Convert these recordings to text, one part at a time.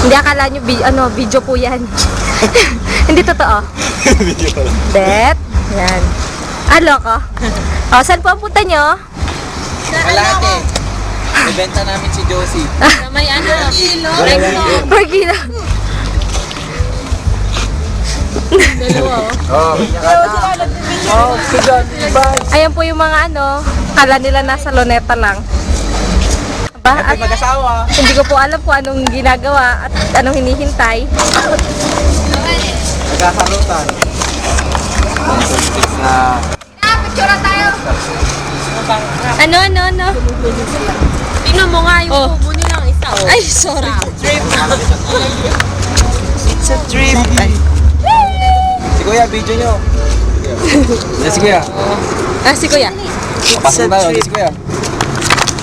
Hindi akala nyo, video po yan. Hindi totoo. Video pala. Bet. Yan. Loko. O, saan po ang punta nyo? Kalate. Ibenta namin si Josie. Na may ano, Burgino. Ayan po yung mga kala nila nasa Luneta lang. Ba, at Mag-asawa. hindi ko po alam kung anong ginagawa at anong hinihintay. Nagkakarutan. Na Ano? tingnan mo nga yung kubo nilang isa. Oh. Ay, sorry. It's a dream. Ay. Si Kuya, video nyo. Yes, si Kuya. Si Kuya. Pasok tayo. Si Kuya.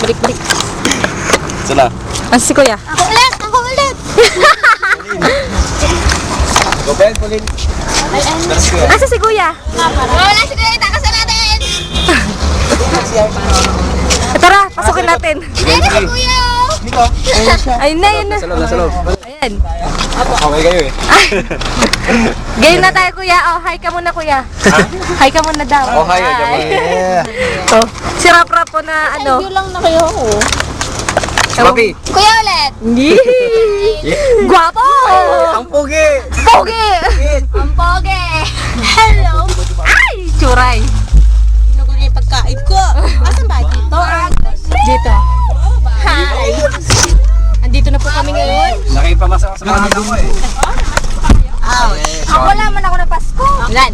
Balik. Sala. Si Kuya. Ako ulit! Go, Ben, Pauline. Tara, si Kuya. Asa si Kuya? Wala si Kuya, itakasan natin! Tara, pasukin natin. Hindi si Kuya! Dito. Ayun siya. Ayun na, yun na. Nasa loob. Ayan. Okay kayo eh. Game na tayo, Kuya. Hi ka muna, Kuya. Hi ka muna daw. Oh, hi. Oh, si Rap-Rap po na Yun lang na kayo. Papi. Kuya ulit! Guwapo! Ang pugi. Pogi! Ang pogi! Hello! Ay, churay. Ginugulo yung pagkain ko. Asan ba dito? Dito. Hi! Andito na po kami ngayon. Nakipamasa ko sa kanila ko eh. Ako wala man ako na Pasko. Ilan?